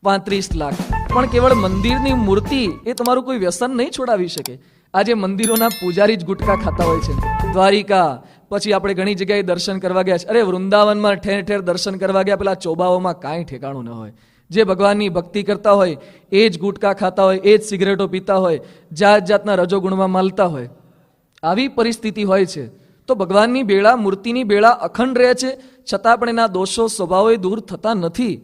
35 લાખ, પણ કેવળ મંદિરની મૂર્તિ એ તમારું કોઈ વ્યસન નહીં છોડાવી શકે. આજે મંદિરોના પૂજારી જ ગુટકા ખાતા હોય છે. દ્વારિકા, પછી આપણે ઘણી જગ્યાએ દર્શન કરવા ગયા છે. અરે વૃંદાવનમાં ઠેર ઠેર દર્શન કરવા ગયા, પેલા ચોબાઓમાં કાંઈ ઠેકાણું ન હોય. જે ભગવાનની ભક્તિ કરતા હોય એ જ ગુટકા ખાતા હોય, એ જ સિગરેટો પીતા હોય, જાત જાતના રજોગુણમાં માલતા હોય. આવી પરિસ્થિતિ હોય છે. તો ભગવાનની બેળા, મૂર્તિની બેળા અખંડ રહે છે, છતાં પણ એના દોષો સ્વભાવે દૂર થતા નથી.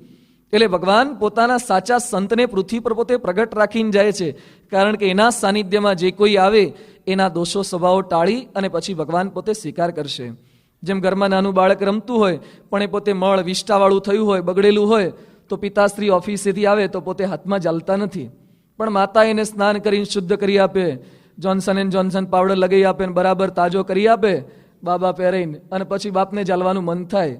એટલે ભગવાન પોતાના સાચા સંતને પૃથ્વી પર પોતે પ્રગટ રાખીને જાય છે, કારણ કે એના સાનિધ્યમાં જે કોઈ આવે એના દોષો સ્વભાવો ટાળી અને પછી ભગવાન પોતે સ્વીકાર કરશે. જેમ ઘરમાં નાનું બાળક રમતું હોય પણ એ પોતે મળ વિષ્ટાવાળું થયું હોય, બગડેલું હોય, તો પિતાશ્રી ઓફિસેથી આવે તો પોતે હાથમાં ચાલતા નથી, પણ માતા એને સ્નાન કરીને શુદ્ધ કરી આપે, જોન્સન એન્ડ જોન્સન પાવડર લગાવી આપે, બરાબર તાજો કરી આપે બાબા પહેરીને, અને પછી બાપને ચાલવાનું મન થાય.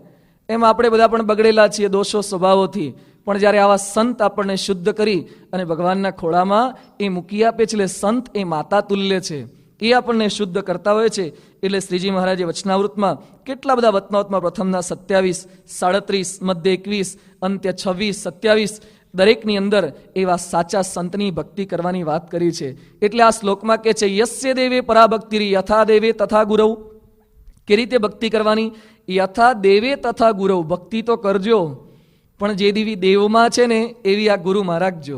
એમ આપણે બધા પણ બગડેલા છીએ દોષો સ્વભાવોથી, પણ જ્યારે આવા સંત આપણને શુદ્ધ કરી અને ભગવાનના ખોળામાં એ મૂકી આપે છે, એટલે સંત એ માતા તુલ્ય છે, એ આપણને શુદ્ધ કરતા હોય છે. એટલે શ્રીજી મહારાજે વચનાવૃતમાં કેટલા બધા વચનાવૃતમાં પ્રથમના 27, 37, મધ્ય 21, અંત્ય 26, 27 દરેકની અંદર એવા સાચા સંતની ભક્તિ કરવાની વાત કરી છે. એટલે આ શ્લોકમાં કે છે યસ્ય દેવે પરાભક્તિરી યથા દેવે તથા ગુરવ. કે રીતે ભક્તિ કરવાની? યથા દેવે તથા ગુરવ. ભક્તિ તો કરજો, પણ જે દેવી દેવમાં છે ને એવી આ ગુરુમાં રાખજો.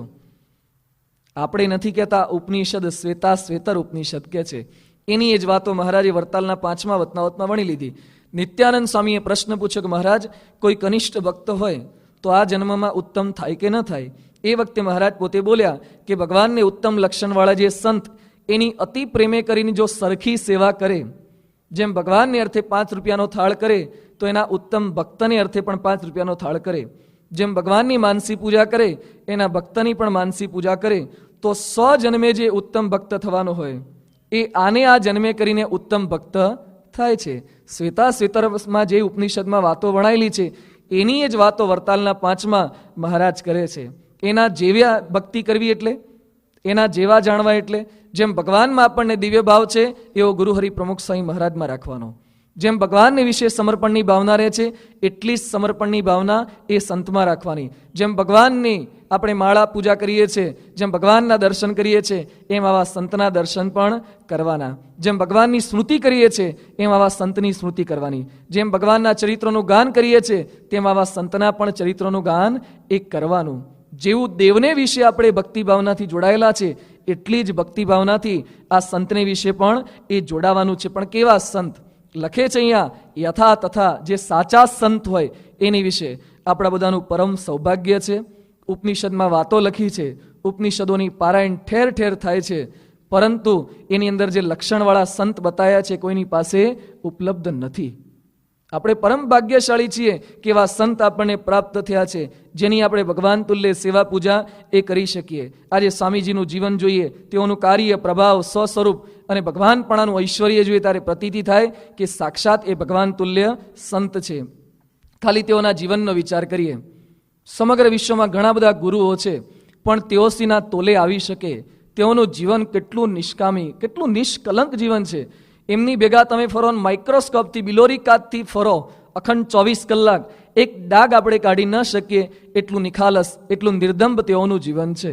આપણે નથી કહેતા, ઉપનિષદ શ્વેતા શ્વેતર ઉપનિષદ કે છે, એની એ જ વાતો મહારાજે વરતાલના 5મા વચનાવૃતમાં વણી લીધી. નિત્યાનંદ સ્વામીએ પ્રશ્ન પૂછ્યો કે મહારાજ, કોઈ કનિષ્ઠ ભક્ત હોય તો આ જન્મમાં ઉત્તમ થાય કે ન થાય? એ વખતે મહારાજ પોતે બોલ્યા કે ભગવાનને ઉત્તમ લક્ષણવાળા જે સંત એની અતિ પ્રેમે કરીને જો સરખી સેવા કરે, જેમ ભગવાનને અર્થે 5 રૂપિયાનો થાળ કરે તો એના ઉત્તમ ભક્તને અર્થે પણ 5 રૂપિયાનો થાળ કરે, જેમ ભગવાનની માનસી પૂજા કરે એના ભક્તની પણ માનસી પૂજા કરે, તો 100 જન્મે જે ઉત્તમ ભક્ત થવાનો હોય એ આને આ જન્મે કરીને ઉત્તમ ભક્ત થાય છે. શ્વેતા શ્વેતરમાં જે ઉપનિષદમાં વાતો વણાયેલી છે એની જ વાતો વરતાલના 5મા મહારાજ કરે છે. એના જેવા ભક્તિ કરવી એટલે, એના જેવા જાણવા એટલે, જેમ ભગવાનમાં આપણને દિવ્ય ભાવ છે એવો ગુરુહરિ પ્રમુખ સ્વામી મહારાજમાં રાખવાનો. જેમ ભગવાનને વિશે સમર્પણની ભાવના રહે છે એટલી જ સમર્પણની ભાવના એ સંતમાં રાખવાની. જેમ ભગવાનની આપણે માળા પૂજા કરીએ છીએ, જેમ ભગવાનના દર્શન કરીએ છીએ, એમ આવા સંતના દર્શન પણ કરવાના. જેમ ભગવાનની સ્મૃતિ કરીએ છીએ એમ આવા સંતની સ્મૃતિ કરવાની. જેમ ભગવાનના ચરિત્રોનું ગાન કરીએ છીએ તેમ આવા સંતના પણ ચરિત્રોનું ગાન એ કરવાનું. જેવું દેવને વિશે આપણે ભક્તિ ભાવનાથી જોડાયેલા છે એટલી જ ભક્તિ ભાવનાથી આ સંતને વિશે પણ એ જોડાવાનું છે. પણ કેવા સંત? લખે છે અહીંયા યથા તથા, જે સાચા સંત હોય એની વિશે આપણા બધાનું પરમ સૌભાગ્ય છે. ઉપનિષદમાં વાતો લખી છે, ઉપનિષદોની પારાયણ ઠેર ઠેર થાય છે, પરંતુ એની અંદર જે લક્ષણવાળા સંત બતાવ્યા છે કોઈની પાસે ઉપલબ્ધ નથી. આપણે પરમ ભાગ્યશાળી છીએ કે એવા સંત આપણને પ્રાપ્ત થયા છે, જેની આપણે ભગવાન તુલ્ય સેવા પૂજા એ કરી શકીએ. આજે સ્વામીજીનું જીવન જોઈએ, તેઓનું કાર્ય, પ્રભાવ, સ્વસ્વરૂપ અને ભગવાનપણાનું ઐશ્વર્ય જોઈએ ત્યારે પ્રતીતિ થાય કે સાક્ષાત એ ભગવાન તુલ્ય સંત છે. ખાલી તેઓના જીવનનો વિચાર કરીએ. સમગ્ર વિશ્વમાં ઘણા બધા ગુરુઓ છે, પણ તેઓ સીના તોલે આવી શકે? તેઓનું જીવન કેટલું નિષ્કામી, કેટલું નિષ્કલંક જીવન છે. એમની ભેગા તમે ફરો, માઇક્રોસ્કોપથી બિલોરી કાચથી ફરો, અખંડ 24 કલાક એક ડાઘ આપણે કાઢી ન શકીએ એટલું નિખાલસ, એટલું નિર્દંભ તેઓનું જીવન છે.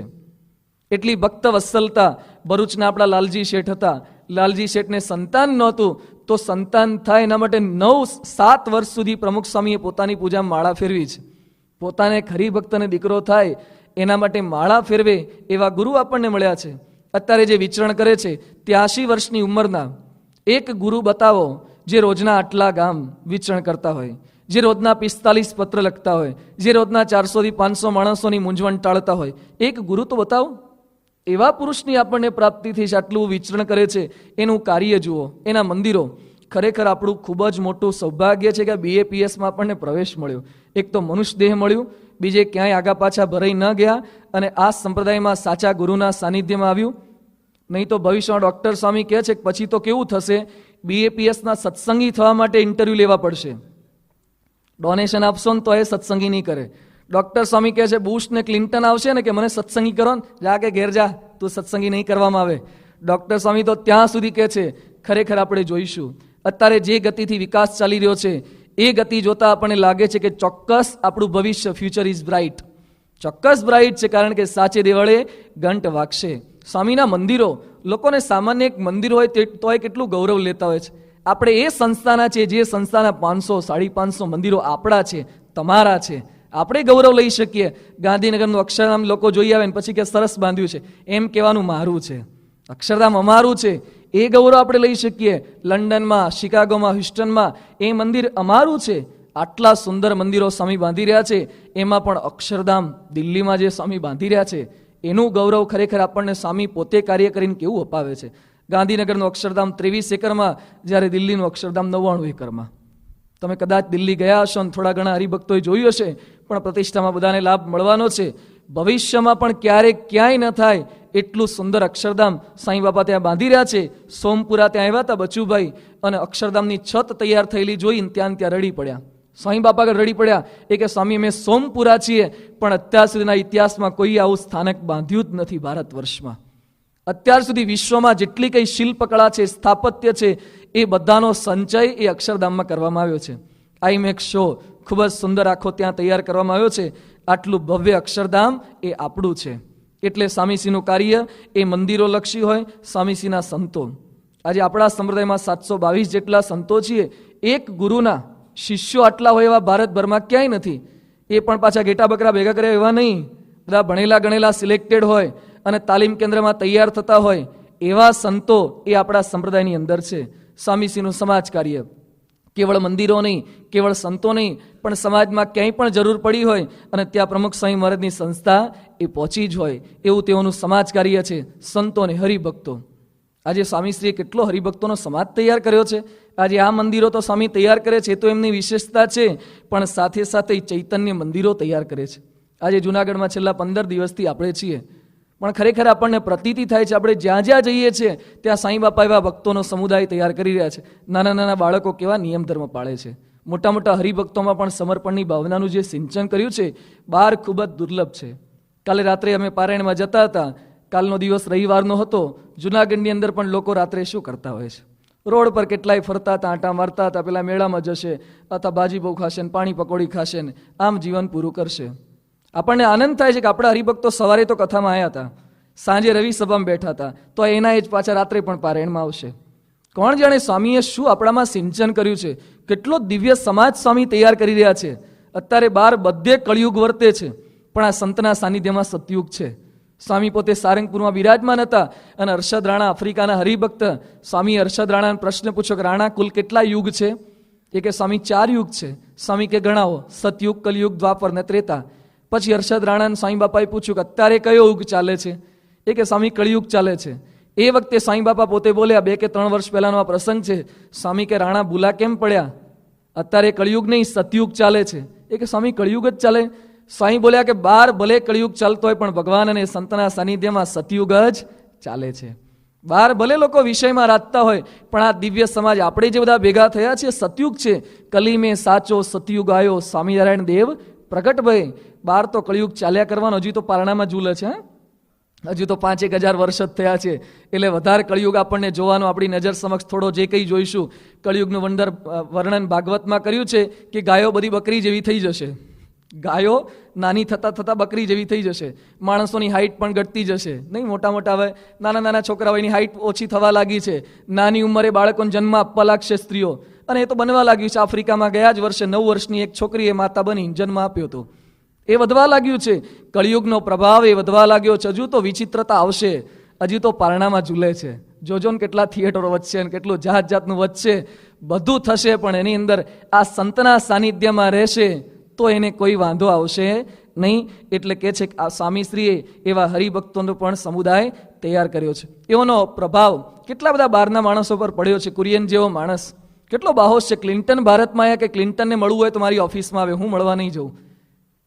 એટલી ભક્ત વત્સલતા. ભરૂચના આપણા લાલજી શેઠ હતા. લાલજી શેઠને સંતાન નહોતું, તો સંતાન થાય એના માટે 9-7 વર્ષ સુધી પ્રમુખ સ્વામીએ પોતાની પૂજામાં માળા ફેરવી છે. પોતાને ખરી ભક્તને દીકરો થાય એના માટે માળા ફેરવે એવા ગુરુ આપણને મળ્યા છે. અત્યારે જે વિચરણ કરે છે 83 વર્ષની ઉંમરના એક ગુરુ બતાવો જે રોજના આટલા ગામ વિચરણ કરતા હોય, જે રોજના 45 પત્ર લખતા હોય, જે રોજના 400 થી 500 માણસોની મૂંઝવણ ટાળતા હોય. એક ગુરુ તો બતાવો. એવા પુરુષની આપણને પ્રાપ્તિ થઈ છે, આટલું વિચરણ કરે છે, એનું કાર્ય જુઓ, એના મંદિરો. ખરેખર આપણું ખૂબ જ મોટું સૌભાગ્ય છે કે BAPSમાં આપણને પ્રવેશ મળ્યો. એક તો મનુષ્ય દેહ મળ્યું, બીજે ક્યાંય આગા પાછા ભરાઈ ન ગયા, અને આ સંપ્રદાયમાં સાચા ગુરુના સાનિધ્યમાં આવ્યું. નહીં તો ભવિષ્યમાં ડૉક્ટર સ્વામી કહે છે કે પછી તો કેવું થશે, BAPSના સત્સંગી થવા માટે ઇન્ટરવ્યૂ લેવા પડશે. ડોનેશન આપશો ને તો એ સત્સંગી નહીં કરે. ડૉક્ટર સ્વામી કહે છે બુશ ને ક્લિન્ટન આવશે ને કે મને સત્સંગી કરો ને, જા કે ઘેર જા, તું સત્સંગી નહીં કરવામાં આવે. ડૉક્ટર સ્વામી તો ત્યાં સુધી કહે છે. ખરેખર આપણે જોઈશું અત્યારે જે ગતિથી વિકાસ ચાલી રહ્યો છે એ ગતિ જોતા આપણને લાગે છે કે ચોક્કસ આપણું ભવિષ્ય, ફ્યુચર ઇઝ બ્રાઇટ. ચોક્કસ બ્રાઇટ છે, કારણ કે સાચે દેવળે ઘંટ વાગશે. સ્વામીના મંદિરો લોકોને સામાન્ય એક મંદિર હોય તોય કેટલું ગૌરવ લેતા હોય છે. આપણે એ સંસ્થાના છે જે સંસ્થાના 500, 550 મંદિરો આપણા છે, તમારા છે. આપણે ગૌરવ લઈ શકીએ. ગાંધીનગરનું અક્ષરધામ લોકો જોઈ આવે ને પછી કે સરસ બાંધ્યું છે, એમ કહેવાનું મારું છે. અક્ષરધામ અમારું છે, એ ગૌરવ આપણે લઈ શકીએ. લંડનમાં, શિકાગોમાં, હ્યુસ્ટનમાં એ મંદિર અમારું છે. આટલા સુંદર મંદિરો સ્વામી બાંધી રહ્યા છે, એમાં પણ અક્ષરધામ દિલ્હીમાં જે સ્વામી બાંધી રહ્યા છે એનું ગૌરવ ખરેખર આપણને સ્વામી પોતે કાર્ય કરીને કેવું અપાવે છે. ગાંધીનગરનું અક્ષરધામ 23 એકરમાં, જ્યારે દિલ્હીનું અક્ષરધામ 99 એકરમાં. તમે કદાચ દિલ્હી ગયા હશો અને થોડા ઘણા હરિભક્તોએ જોયું હશે, પણ પ્રતિષ્ઠામાં બધાને લાભ મળવાનો છે. ભવિષ્યમાં પણ ક્યારેક ક્યાંય ન થાય એટલું સુંદર અક્ષરધામ સાંઈ બાપા ત્યાં બાંધી રહ્યા છે. સોમપુરા ત્યાં આવ્યા હતા બચુભાઈ, અને અક્ષરધામની છત તૈયાર થયેલી જોઈને ત્યાં રડી પડ્યા. સ્વામી બાપા આગળ રડી પડ્યા. એ કે સ્વામી અમે સોમપુરા છીએ, પણ અત્યાર સુધીના ઇતિહાસમાં કોઈ આવું સ્થાનક બાંધ્યું જ નથી ભારત વર્ષમાં. અત્યાર સુધી વિશ્વમાં જેટલી કઈ શિલ્પકળા છે, સ્થાપત્ય છે, એ બધાનો સંચય એ અક્ષરધામમાં કરવામાં આવ્યો છે. આઈમેક્સ શો ખૂબ જ સુંદર આખો ત્યાં તૈયાર કરવામાં આવ્યો છે. આટલું ભવ્ય અક્ષરધામ એ આપણું છે. એટલે સ્વામીશ્રીનું કાર્ય એ મંદિરો લક્ષી હોય, સ્વામીશ્રીના સંતો. આજે આપણા સંપ્રદાયમાં 722 જેટલા સંતો છીએ. એક ગુરુના શિષ્યો આટલા હોય એવા ભારતભરમાં ક્યાંય નથી. એ પણ પાછા ઘેટા બકરા ભેગા કરે એવા નહીં. બધા ભણેલા ગણેલા સિલેક્ટેડ હોય અને તાલીમ કેન્દ્રમાં તૈયાર થતા હોય એવા સંતો એ આપણા સંપ્રદાયની અંદર છે. સ્વામીશ્રીનું સમાજ કાર્ય કેવળ મંદિરો નહીં, કેવળ સંતો નહીં, પણ સમાજમાં ક્યાંય પણ જરૂર પડી હોય અને ત્યાં પ્રમુખ સ્વામી મહારાજની સંસ્થા એ પહોંચી જ હોય એવું તેઓનું સમાજ કાર્ય છે. સંતો અને હરિભક્તો, આજે સ્વામીશ્રીએ કેટલો હરિભક્તોનો સમાજ તૈયાર કર્યો છે. આજે આ મંદિરો તો સ્વામી તૈયાર કરે છે, તો એમની વિશેષતા છે, પણ સાથે સાથે ચૈતન્ય મંદિરો તૈયાર કરે છે. આજે જૂનાગઢમાં છેલ્લા 15 દિવસથી આપણે છીએ, પણ ખરેખર આપણને પ્રતીતિ થાય છે, આપણે જ્યાં જ્યાં જઈએ છીએ ત્યાં સાંઈ બાપા એવા ભક્તોનો સમુદાય તૈયાર કરી રહ્યા છે. નાના નાના બાળકો કેવા નિયમ ધર્મ પાળે છે. મોટા મોટા હરિભક્તોમાં પણ સમર્પણની ભાવનાનું જે સિંચન કર્યું છે બહાર ખૂબ જ દુર્લભ છે. કાલે રાત્રે અમે પારાયણમાં જતા હતા. કાલનો દિવસ રવિવારનો હતો. જૂનાગઢની અંદર પણ લોકો રાત્રે શું કરતા હોય છે, રોડ પર કેટલાય ફરતા હતા, આંટા મારતા હતા. પેલા મેળામાં જશે, અથવા ભાજી બહુ ખાશે ને પાણી પકોડી ખાશે ને આમ જીવન પૂરું કરશે. આપણને આનંદ થાય છે કે આપણા હરિભક્તો સવારે તો કથામાં આવ્યા હતા, સાંજે રવિ સભામાં બેઠા હતા, તો એના જ પાછા રાત્રે પણ પારાયણમાં આવશે. કોણ જાણે સ્વામીએ શું આપણામાં સિંચન કર્યું છે, કેટલો દિવ્ય સમાજ સ્વામી તૈયાર કરી રહ્યા છે. અત્યારે બહાર બધે કળિયુગ વર્તે છે, પણ આ સંતના સાનિધ્યમાં સતયુગ છે. સ્વામી પોતે સારંગપુરમાં બિરાજમાન હતા અને અરશદ રાણા, આફ્રિકાના હરિભક્ત, સ્વામીએ અરશદ રાણાને પ્રશ્ન પૂછ્યો કે રાણા કુલ કેટલા યુગ છે? એ કે સ્વામી 4 યુગ છે. સ્વામી કે ગણાવો, સતયુગ, કલયુગ, દ્વાપર ને ત્રેતા. પછી અરશદ રાણાને સ્વામી બાપાએ પૂછ્યું કે અત્યારે કયો યુગ ચાલે છે? એ કે સ્વામી કળિયુગ ચાલે છે. એ વખતે સ્વામી બાપા પોતે બોલ્યા, 2 કે 3 વર્ષ પહેલાનો આ પ્રસંગ છે. સ્વામી કે રાણા ભૂલા કેમ પડ્યા? અત્યારે કળિયુગ નહીં, સતયુગ ચાલે છે. એ કે સ્વામી કળિયુગ જ ચાલે? સ્વામી બોલ્યા કે બહાર ભલે કળિયુગ ચાલતો હોય, પણ ભગવાન અને સંતના સાનિધ્યમાં સતયુગ જ ચાલે છે. બહાર ભલે લોકો વિષયમાં રાખતા હોય, પણ આ દિવ્ય સમાજ આપણે જે બધા ભેગા થયા છે સતયુગ છે. કલી મેં સાચો સતયુગ આયો, સ્વામિનારાયણ દેવ પ્રગટ ભય. બહાર તો કળિયુગ ચાલ્યા કરવાનો, હજી તો પારણામાં ઝૂલે છે. હજુ તો 5,000 વર્ષ જ થયા છે, એટલે વધારે કળિયુગ આપણને જોવાનો આપણી નજર સમક્ષ થોડો જે કંઈ જોઈશું. કળિયુગનું વર્ણન ભાગવતમાં કર્યું છે કે ગાયો બધી બકરી જેવી થઈ જશે. ગાયો નાની થતાં થતાં બકરી જેવી થઈ જશે. માણસોની હાઈટ પણ ઘટતી જશે. નહીં, મોટા મોટા હવે નાના નાના છોકરાઓની હાઈટ ઓછી થવા લાગી છે. નાની ઉંમરે બાળકોને જન્મ આપવા લાગશે સ્ત્રીઓ, અને એ તો બનવા લાગ્યું છે. આફ્રિકામાં ગયા જ વર્ષે 9 વર્ષની એક છોકરીએ માતા બની જન્મ આપ્યો હતો. એ વધવા લાગ્યું છે. કળિયુગનો પ્રભાવ એ વધવા લાગ્યો છે. હજુ તો વિચિત્રતા આવશે. હજુ તો પારણામાં ઝૂલે છે. જોજો ને કેટલા થિયેટરો વધશે ને કેટલું જાત જાતનું વધશે. બધું થશે, પણ એની અંદર આ સંતના સાનિધ્યમાં રહેશે તો એને કોઈ વાંધો આવશે નહીં. એટલે કે છે કે આ સ્વામીશ્રીએ એવા હરિભક્તોનો પણ સમુદાય તૈયાર કર્યો છે. એઓનો પ્રભાવ કેટલા બધા બહારના માણસો પર પડ્યો છે. કુરિયન જેવો માણસ કેટલો બાહોશ છે. ક્લિન્ટન ભારતમાં આવ્યા કે ક્લિન્ટનને મળવું હોય તો મારી ઓફિસમાં આવે, હું મળવા નહીં જઉં.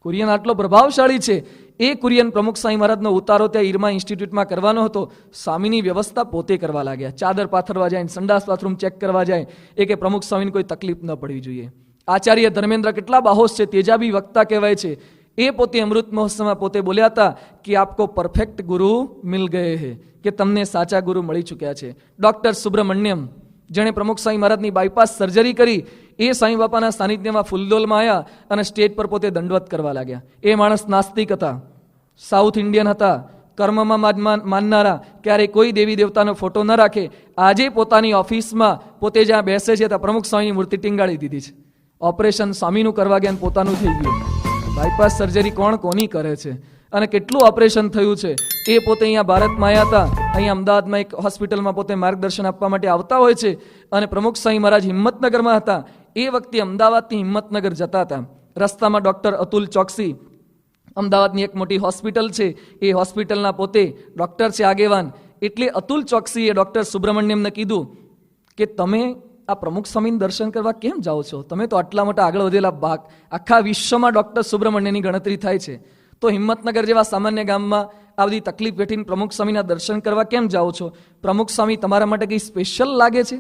કુરિયન આટલો પ્રભાવશાળી છે. એ કુરિયન પ્રમુખ સ્વામી મહારાજનો ઉતારો ત્યાં ઈરમા ઇન્સ્ટિટ્યૂટમાં કરવાનો હતો. સ્વામીની વ્યવસ્થા પોતે કરવા લાગ્યા. ચાદર પાથરવા જાય, સંડાસ બાથરૂમ ચેક કરવા જાય. એ કે પ્રમુખ સ્વામીને કોઈ તકલીફ ન પડવી જોઈએ. આચાર્ય ધર્મેન્દ્ર કેટલા બાહોશ છે, તેજાબી વક્તા કહેવાય છે. એ પોતે અમૃત મહોત્સવમાં પોતે બોલ્યા હતા કે આપકો પરફેક્ટ ગુરુ મિલ ગયે હે, કે તમને સાચા ગુરુ મળી ચૂક્યા છે. ડોક્ટર સુબ્રમણ્યમ જેણે પ્રમુખ સ્વામી મહારાજની બાયપાસ સર્જરી કરી એ સ્વામી બાપાના સાનિધ્યમાં ફૂલદોલમાં આવ્યા અને સ્ટેજ પર પોતે દંડવત કરવા લાગ્યા. એ માણસ નાસ્તિક હતા, સાઉથ ઇન્ડિયન હતા, કર્મમાં માનનારા, ક્યારેય કોઈ દેવી દેવતાનો ફોટો ન રાખે. આજે પોતાની ઓફિસમાં પોતે જ્યાં બેસે છે ત્યાં પ્રમુખ સ્વામીની મૂર્તિ ટીંગાડી દીધી છે. ઓપરેશન સ્વામીનું કરવા ગયા પોતાનું થઈ ગયું. બાયપાસ સર્જરી કોણ કોની કરે છે અને કેટલું ઓપરેશન થયું છે એ પોતે અહીંયા ભારતમાં આવ્યા હતા. અહીંયા અમદાવાદમાં એક હોસ્પિટલમાં પોતે માર્ગદર્શન આપવા માટે આવતા હોય છે. અને પ્રમુખ સ્વામી મહારાજ હિંમતનગરમાં હતા. એ વખતે અમદાવાદથી હિંમતનગર જતા હતા. રસ્તામાં ડૉક્ટર અતુલ ચોકસી, અમદાવાદની એક મોટી હોસ્પિટલ છે, એ હોસ્પિટલના પોતે ડૉક્ટર છે, આગેવાન. એટલે અતુલ ચોકસીએ ડૉક્ટર સુબ્રમણ્યમને કીધું કે તમે આ પ્રમુખ સ્વામીનું દર્શન કરવા કેમ જાઓ છો? તમે તો આટલા મોટા આગળ વધેલા ભાગ, આખા વિશ્વમાં ડૉક્ટર સુબ્રમણ્યની ગણતરી થાય છે, તો હિંમતનગર જેવા સામાન્ય ગામમાં આ બધી તકલીફ વેઠીને પ્રમુખ સ્વામીના દર્શન કરવા કેમ જાઓ છો? પ્રમુખ સ્વામી તમારા માટે કંઈ સ્પેશિયલ લાગે છે?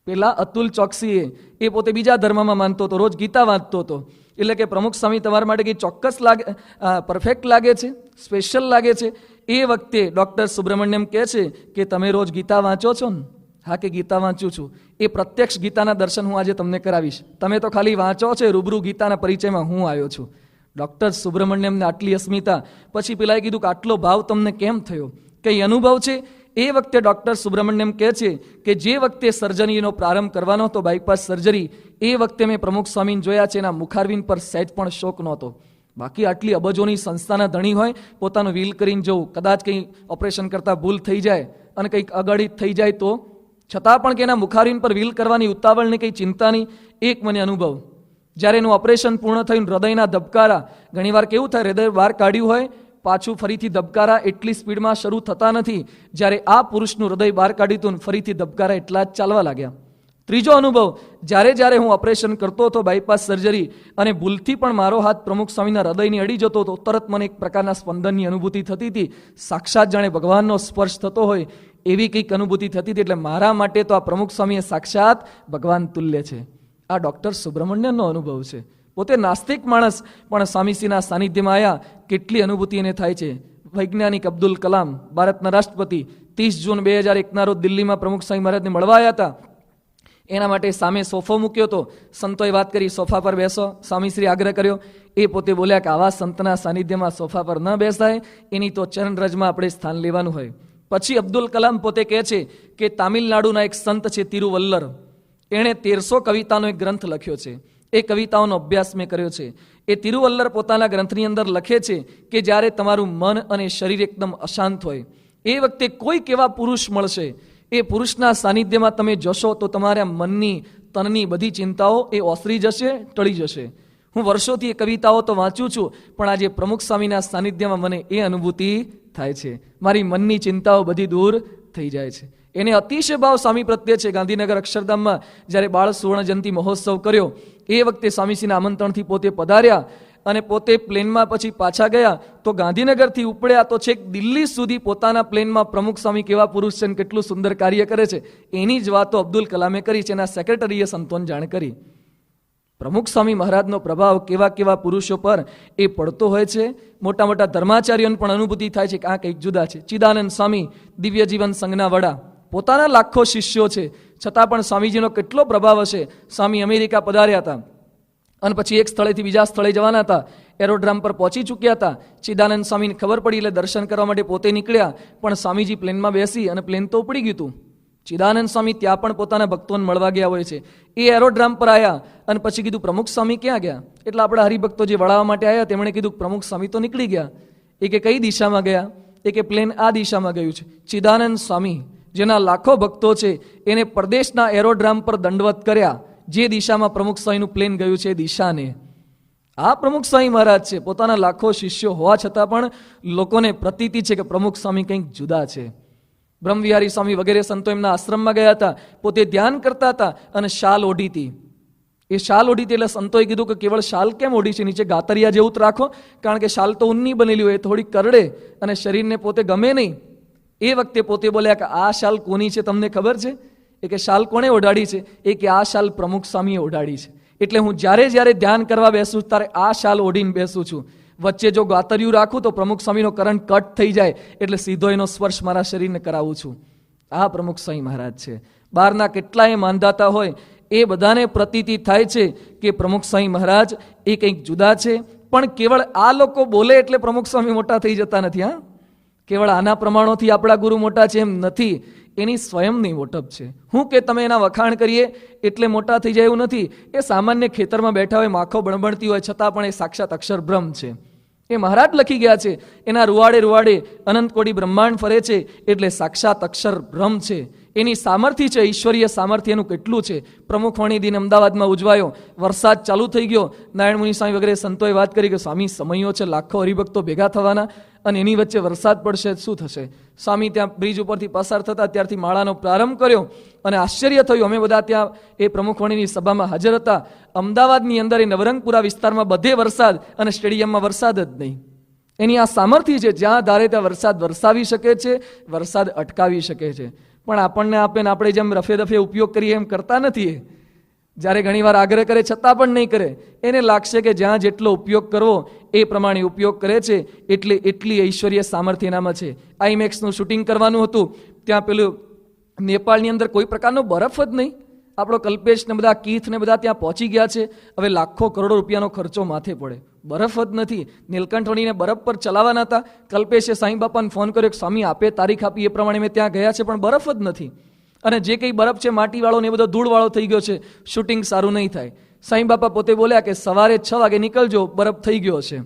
પેલા અતુલ ચોકસીએ, એ પોતે બીજા ધર્મમાં માનતો હતો, રોજ ગીતા વાંચતો હતો. એટલે કે પ્રમુખ સ્વામી તમારા માટે કંઈ ચોક્કસ લાગે, પરફેક્ટ લાગે છે, સ્પેશિયલ લાગે છે? એ વખતે ડૉક્ટર સુબ્રમણ્યમ કહે છે કે તમે રોજ ગીતા વાંચો છો ને? હા, કે ગીતા વાંચું છું. એ પ્રત્યક્ષ ગીતાના દર્શન હું આજે તમને કરાવીશ. તમે તો ખાલી વાંચો છો, રૂબરૂ ગીતાના પરિચયમાં હું આવ્યો છું. ડૉક્ટર સુબ્રમણ્યમને આટલી અસ્મિતા. પછી પેલાએ કીધું કે આટલો ભાવ તમને કેમ થયો, કંઈ અનુભવ છે? એ વખતે ડૉક્ટર સુબ્રમણ્યમ કહે છે કે જે વખતે સર્જરીનો પ્રારંભ કરવાનો હતો, બાયપાસ સર્જરી, એ વખતે મેં પ્રમુખ સ્વામીને જોયા છે, એના મુખારવિંદ પર સહેજ પણ શોક નહોતો. બાકી આટલી અબજોની સંસ્થાના ધણી હોય, પોતાનું વ્હીલ કરીને જવું, કદાચ કંઈ ઓપરેશન કરતાં ભૂલ થઈ જાય અને કંઈક અગડિત થઈ જાય તો છતાં પણ કે એના મુખારવિંદ પર વ્હીલ કરવાની ઉતાવળની કંઈ ચિંતા નહીં. એક મને અનુભવ, જ્યારે એનું ઓપરેશન પૂર્ણ થયું, હૃદયના ધબકારા, ઘણીવાર કેવું થાય, હૃદય બહાર કાઢ્યું હોય પાછું ફરીથી ધબકારા એટલી સ્પીડમાં શરૂ થતા નથી. જ્યારે આ પુરુષનું હૃદય બહાર કાઢ્યું હતું, ફરીથી ધબકારા એટલા જ ચાલવા લાગ્યા. ત્રીજો અનુભવ, જ્યારે હું ઓપરેશન કરતો હતો બાયપાસ સર્જરી, અને ભૂલથી પણ મારો હાથ પ્રમુખ સ્વામીના હૃદયની અડી જતો હતો, તરત મને એક પ્રકારના સ્પંદનની અનુભૂતિ થતી હતી. સાક્ષાત જાણે ભગવાનનો સ્પર્શ થતો હોય એવી કંઈક અનુભૂતિ થતી હતી. એટલે મારા માટે તો આ પ્રમુખ સ્વામી સાક્ષાત ભગવાન તુલ્ય છે. આ ડૉક્ટર સુબ્રમણ્યમનો અનુભવ છે. પોતે નાસ્તિક માણસ પણ સ્વામીશ્રીના સાનિધ્યમાં આવ્યા, કેટલી અનુભૂતિ એને થાય છે. વૈજ્ઞાનિક અબ્દુલ કલામ, ભારતના રાષ્ટ્રપતિ, 30 જૂન 2001ના રોજ દિલ્હીમાં પ્રમુખ સ્વામી મહારાજને મળવા આવ્યા હતા. એના માટે સામે સોફો મૂક્યો હતો. સંતોએ વાત કરી, સોફા પર બેસો. સ્વામીશ્રી આગ્રહ કર્યો. એ પોતે બોલ્યા કે આવા સંતના સાનિધ્યમાં સોફા પર ન બેસાય, એની તો ચરણરજમાં આપણે સ્થાન લેવાનું હોય. પછી અબ્દુલ કલામ પોતે કહે છે કે તામિલનાડુના એક સંત છે તિરુવલ્લર, એણે 1300 કવિતાનો એક ગ્રંથ લખ્યો છે. એ કવિતાઓનો અભ્યાસ મેં કર્યો છે. એ તિરુવલ્લર પોતાના ગ્રંથની અંદર લખે છે કે જ્યારે તમારું મન અને શરીર એકદમ અશાંત હોય, એ વખતે કોઈક એવા પુરુષ મળશે, એ પુરુષના સાનિધ્યમાં તમે જશો તો તમારા મનની, તનની બધી ચિંતાઓ એ ઓસરી જશે, ટળી જશે. હું વર્ષોથી એ કવિતાઓ તો વાંચું છું, પણ આજે પ્રમુખ સ્વામીના સાનિધ્યમાં મને એ અનુભૂતિ થાય છે. મારી મનની ચિંતાઓ બધી દૂર થઈ જાય છે. એને અતિશય ભાવ સ્વામી પ્રત્યે છે. ગાંધીનગર અક્ષરધામમાં જ્યારે બાળ સુવર્ણ જયંતિ મહોત્સવ કર્યો, એ વખતે સ્વામીશ્રીના આમંત્રણથી પોતે પધાર્યા અને પોતે પ્લેનમાં પછી પાછા ગયા તો ગાંધીનગરથી ઉપડ્યા તો છેક દિલ્હી સુધી પોતાના પ્લેનમાં પ્રમુખ સ્વામી કેવા પુરુષ છે અને કેટલું સુંદર કાર્ય કરે છે એની જ વાતો અબ્દુલ કલામે કરી છે. એના સેક્રેટરીએ સંતોને જાણ કરી. પ્રમુખ સ્વામી મહારાજનો પ્રભાવ કેવા કેવા પુરુષો પર એ પડતો હોય છે. મોટા મોટા ધર્માચાર્યોને પણ અનુભૂતિ થાય છે કે આ કંઈક જુદા છે. ચિદાનંદ સ્વામી, દિવ્ય જીવન સંઘના વડા, પોતાના લાખો શિષ્યો છે, છતાં પણ સ્વામીજીનો કેટલો પ્રભાવ હશે. સ્વામી અમેરિકા પધાર્યા હતા અને પછી એક સ્થળેથી બીજા સ્થળે જવાના હતા. એરોડ્રામ પર પહોંચી ચૂક્યા હતા. ચિદાનંદ સ્વામીને ખબર પડી એટલે દર્શન કરવા માટે પોતે નીકળ્યા, પણ સ્વામીજી પ્લેનમાં બેસી અને પ્લેન તો ઉપડી ગયું હતું. ચિદાનંદ સ્વામી ત્યાં પણ પોતાના ભક્તોને મળવા ગયા હોય છે. એ એરોડ્રામ પર આવ્યા અને પછી કીધું પ્રમુખ સ્વામી ક્યાં ગયા? એટલે આપણા હરિભક્તો જે વળાવવા માટે આવ્યા તેમણે કીધું પ્રમુખ સ્વામી તો નીકળી ગયા. એ કે કઈ દિશામાં ગયા? એ કે પ્લેન આ દિશામાં ગયું છે. ચિદાનંદ સ્વામી જેના લાખો ભક્તો છે એને પરદેશના એરોડ્રામ પર દંડવત કર્યા. જે દિશામાં પ્રમુખ સ્વામીનું પ્લેન ગયું છે એ દિશાને. આ પ્રમુખ સ્વામી મહારાજ છે. પોતાના લાખો શિષ્યો હોવા છતાં પણ લોકોને પ્રતીતિ છે કે પ્રમુખ સ્વામી કંઈક જુદા છે. બ્રહ્મવિહારી સ્વામી વગેરે સંતો એમના આશ્રમમાં ગયા હતા, પોતે ધ્યાન કરતા હતા અને શાલ ઓઢી હતી. એ શાલ ઓઢી હતી એટલે સંતોએ કીધું કે કેવળ શાલ કેમ ઓઢી છે, નીચે ગાતરિયા જેવું જ રાખો, કારણ કે શાલ તો ઊનની બનેલી હોય, થોડી કરડે અને શરીરને પોતે ગમે નહીં. એ વખતે પોતે બોલ્યા કે આ શાલ કોની છે તમને ખબર છે? એ કે શાલ કોણે ઓઢાડી છે? એ કે આ શાલ પ્રમુખ સ્વામીએ ઓઢાડી છે. એટલે હું જ્યારે ધ્યાન કરવા બેસું ત્યારે આ શાલ ઓઢીને બેસું છું. વચ્ચે જો ગાતરિયું રાખું તો પ્રમુખ સ્વામીનો કરંટ કટ થઈ જાય, એટલે સીધો એનો સ્પર્શ મારા શરીરને કરાવું છું. આ પ્રમુખ સ્વામી મહારાજ છે. બહારના કેટલાય માંધાતા હોય એ બધાને પ્રતીતિ થાય છે કે પ્રમુખ સ્વામી મહારાજ એ કંઈક જુદા છે. પણ કેવળ આ લોકો બોલે એટલે પ્રમુખ સ્વામી મોટા થઈ જતા નથી. હા, કેવળ આના પ્રમાણોથી આપણા ગુરુ મોટા છે એમ નથી. એની સ્વયંની મોટપ છે. હું કે તમે એના વખાણ કરીએ એટલે મોટા થઈ જાય એવું નથી. એ સામાન્ય ખેતરમાં બેઠા હોય, માખો બણબણતી હોય, છતાં પણ એ સાક્ષાત અક્ષર બ્રહ્મ છે. એ મહારાજ લખી ગયા છે. એના રૂવાડે રૂવાડે અનંત કોટી બ્રહ્માંડ ફરે છે એટલે સાક્ષાત અક્ષર બ્રહ્મ છે. એની સામર્થ્ય છે, ઈશ્વરીય સામર્થ્ય એનું કેટલું છે. પ્રમુખવાણી દિન અમદાવાદમાં ઉજવાયો, વરસાદ ચાલુ થઈ ગયો. નારાયણ મુનિ સ્વામી વગેરે સંતોએ વાત કરી કે સ્વામી સમયો છે, લાખો હરિભક્તો ભેગા થવાના અને એની વચ્ચે વરસાદ પડશે, શું થશે? સ્વામી ત્યાં બ્રિજ ઉપરથી પસાર થતા ત્યારથી માળાનો પ્રારંભ કર્યો અને આશ્ચર્ય થયું. અમે બધા ત્યાં એ પ્રમુખવાણીની સભામાં હાજર હતા. અમદાવાદની અંદર એ નવરંગપુરા વિસ્તારમાં બધે વરસાદ અને સ્ટેડિયમમાં વરસાદ જ નહીં. એની આ સામર્થ્ય છે, જ્યાં ધારે ત્યાં વરસાદ વરસાવી શકે છે, વરસાદ અટકાવી શકે છે. પણ આપણને આપે ને આપણે જેમ રફે દફે ઉપયોગ કરીએ એમ કરતા નથી. જ્યારે ઘણીવાર આગ્રહ કરે છતાં પણ નહીં કરે. એને લાગશે કે જ્યાં જેટલો ઉપયોગ કરવો એ પ્રમાણે ઉપયોગ કરે છે એટલે એટલી ઐશ્વર્ય સામર્થ્ય એનામાં છે. આઈમેક્સનું શૂટિંગ કરવાનું હતું, ત્યાં પેલું નેપાળની અંદર કોઈ પ્રકારનો બરફ જ નહીં. આપણો કલ્પેશ ને બધા કીથ ને બધા ત્યાં પહોંચી ગયા છે. હવે લાખો કરોડો રૂપિયાનો ખર્ચો માથે પડે, બરફ જ નથી. નીલકંઠવણીને બરફ પર ચલાવવાના હતા. કલ્પેશે સાંઈ બાપાને ફોન કર્યો કે સ્વામી આપે તારીખ આપી એ પ્રમાણે મેં ત્યાં ગયા છે પણ બરફ જ નથી. અને જે કંઈ બરફ છે માટીવાળો ને એ બધો ધૂળવાળો થઈ ગયો છે, શૂટિંગ સારું નહીં થાય. સાંઈ બાપા પોતે બોલ્યા કે સવારે 6 વાગે નીકળજો, બરફ થઈ ગયો છે.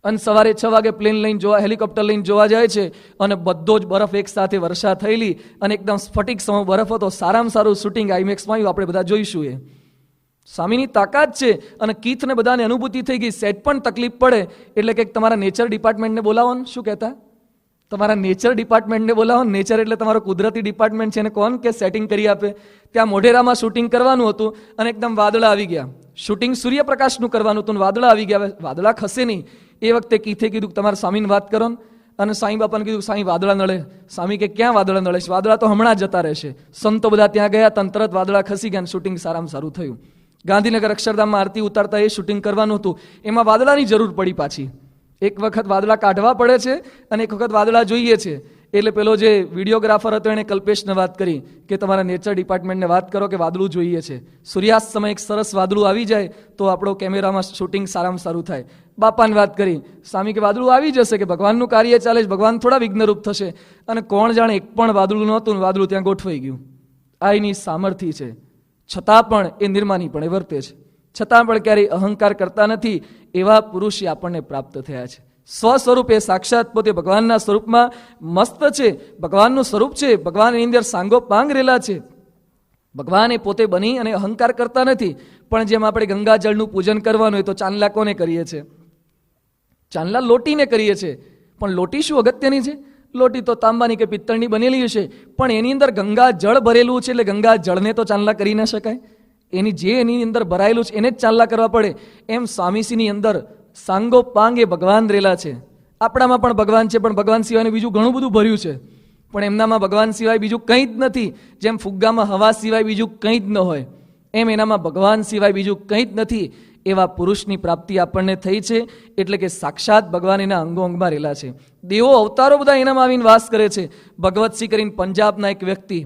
અને સવારે 6 વાગે પ્લેન લઈને જોવા, હેલિકોપ્ટર લઈને જોવા જાય છે અને બધો જ બરફ એક સાથે વર્ષા થયેલી અને એકદમ સ્ફટિક સમો બરફ હતો. સારામાં સારું શૂટિંગ આઈમેક્સમાં આવ્યું, આપણે બધા જોઈશું. એ સ્વામીની તાકાત છે. અને કીથને બધાને અનુભૂતિ થઈ ગઈ. સેટ પણ તકલીફ પડે એટલે કે તમારા નેચર ડિપાર્ટમેન્ટને બોલાવો ને, શું કહેતા? તમારા નેચર ડિપાર્ટમેન્ટને બોલાવો. નેચર એટલે તમારો કુદરતી ડિપાર્ટમેન્ટ છે, એને કોણ કે સેટિંગ કરી આપે. ત્યાં મોઢેરામાં શૂટિંગ કરવાનું હતું અને એકદમ વાદળા આવી ગયા. શૂટિંગ સૂર્યપ્રકાશનું કરવાનું હતું, વાદળા આવી ગયા. વાદળા ખસે નહીં. એ વખતે કીથે કીધું તમારા સ્વામીને વાત કરો અને સાંઈ બાપાને કીધું સાંઈ વાદળા નળે. સ્વામી કે ક્યાં વાદળા નળે છે? વાદળા તો હમણાં જતા રહેશે. સંતો બધા ત્યાં ગયા, તરત વાદળા ખસી ગયા અને શૂટિંગ સારામાં સારું થયું. ગાંધીનગર અક્ષરધામમાં આરતી ઉતારતા એ શૂટિંગ કરવાનું હતું, એમાં વાદળાની જરૂર પડી પાછી. એક વખત વાદળા કાઢવા પડે છે અને એક વખત વાદળા જોઈએ છે. એટલે પેલો જે વિડીયોગ્રાફર હતો એને કલ્પેશને વાત કરી કે તમારા નેચર ડિપાર્ટમેન્ટને વાત કરો કે વાદળું જોઈએ છે. સૂર્યાસ્ત સમય એક સરસ વાદળું આવી જાય તો આપણો કેમેરામાં શૂટિંગ સારામાં સારું થાય. બાપાને વાત કરી, સ્વામી કે વાદળું આવી જશે, કે ભગવાનનું કાર્ય ચાલે છે, ભગવાન થોડા વિઘ્નરૂપ થશે. અને કોણ જાણે એક પણ વાદળું નહોતું, વાદળું ત્યાં ગોઠવાઈ ગયું. આ એની સામર્થ્ય છે. છતાં પણ એ નિર્માની પણ એ વર્તે છે. છતાં પણ ક્યારેય અહંકાર કરતા નથી. એવા પુરુષ આપણને પ્રાપ્ત થયા છે. સ્વ સ્વરૂપે સાક્ષાત પોતે ભગવાનના સ્વરૂપમાં મસ્ત છે. ભગવાનનું સ્વરૂપ છે. ભગવાન એની અંદર સાંગોપાંગ રહેલા છે. ભગવાન એ પોતે બની અને અહંકાર કરતા નથી. પણ જેમ આપણે ગંગાજળનું પૂજન કરવાનું હોય તો ચાંદલા કોને કરીએ છીએ? ચાંદલા લોટીને કરીએ છીએ. પણ લોટી શું અગત્યની છે? લોટી તો તાંબાની કે પિત્તળની બનેલી હશે, પણ એની અંદર ગંગા જળ ભરેલું છે એટલે ગંગા જળને તો ચાંદલા કરી ન શકાય. એની અંદર ભરાયેલું છે એને જ ચાંદલા કરવા પડે. એમ સ્વામીશ્રીની અંદર સાંગોપાંગ એ ભગવાન રહેલા છે. આપણામાં પણ ભગવાન છે, પણ ભગવાન સિવાયનું બીજું ઘણું બધું ભર્યું છે. પણ એમનામાં ભગવાન સિવાય બીજું કંઈ જ નથી. જેમ ફુગ્ગામાં હવા સિવાય બીજું કંઈ જ ન હોય, એમ એનામાં ભગવાન સિવાય બીજું કંઈ જ નથી. એવા પુરુષની પ્રાપ્તિ આપણને થઈ છે. એટલે કે સાક્ષાત ભગવાન એના અંગો અંગમાં રહેલા છે. દેવો અવતારો બધા એનામાં આવીને વાસ કરે છે. ભગવતસિંહ કરીને પંજાબના એક વ્યક્તિ,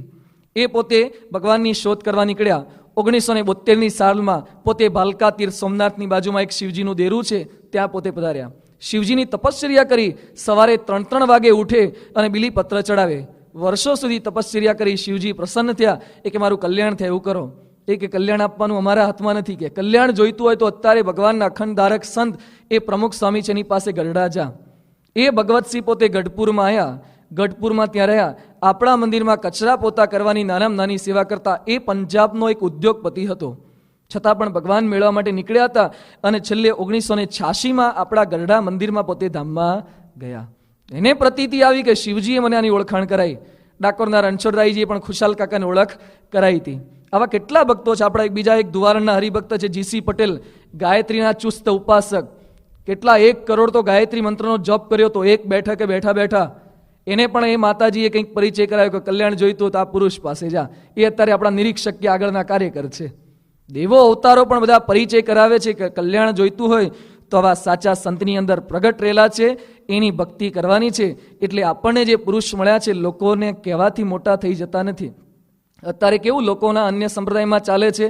એ પોતે ભગવાનની શોધ કરવા નીકળ્યા. 1972ની સાલમાં પોતે ભાલકા તીર્થ સોમનાથની બાજુમાં એક શિવજીનું દેરું છે, ત્યાં પોતે પધાર્યા. શિવજીની તપશ્ચર્યા કરી. સવારે 3 વાગે ઉઠે અને બીલીપત્ર ચડાવે. વર્ષો સુધી તપશ્ચર્યા કરી. શિવજી પ્રસન્ન થયા. એ કે મારું કલ્યાણ થાય એવું કરો. એ કે કલ્યાણ આપવાનું અમારા હાથમાં નથી. કે કલ્યાણ જોઈતું હોય તો અત્યારે ભગવાનના અખંડ ધારક સંત એ પ્રમુખ સ્વામી છે એની પાસે ગઢડા જા. એ ભગવતસિંહ પોતે ગઢપુરમાં આવ્યા. ગઢપુરમાં ત્યાં રહ્યા. આપણા મંદિરમાં કચરા પોતા કરવાની નાનામાં નાની સેવા કરતા. એ પંજાબનો એક ઉદ્યોગપતિ હતો. છતાં પણ ભગવાન મેળવવા માટે નીકળ્યા હતા અને છેલ્લે 1986માં આપણા ગઢડા મંદિરમાં પોતે ધામમાં ગયા. એને પ્રતીતિ આવી કે શિવજીએ મને આની ઓળખાણ કરાઈ. ડાકોરના રણછોડરાયજીએ પણ ખુશાલ કાકાની ઓળખ કરાઈ હતી. આવા કેટલા ભક્તો છે. આપણા બીજા એક દુવારણના હરિભક્ત છે જીસી પટેલ, ગાયત્રીના ચુસ્ત ઉપાસક. કેટલા 1 કરોડ તો ગાયત્રી મંત્રનો જપ કર્યો તો એક બેઠકે બેઠા બેઠા. એને પણ એ માતાજીએ કંઈક પરિચય કરાવ્યો કે કલ્યાણ જોઈતું તો આ પુરુષ પાસે જા. એ અત્યારે આપણા નિરીક્ષક કે આગળના કાર્યકર છે. દેવો અવતારો પણ બધા પરિચય કરાવે છે કે કલ્યાણ જોઈતું હોય તો આવા સાચા સંતની અંદર પ્રગટ રહેલા છે, એની ભક્તિ કરવાની છે. એટલે આપણને જે પુરુષ મળ્યા છે લોકોને કહેવાથી મોટા થઈ જતા નથી. અત્યારે કેવું લોકોના અન્ય સંપ્રદાયમાં ચાલે છે,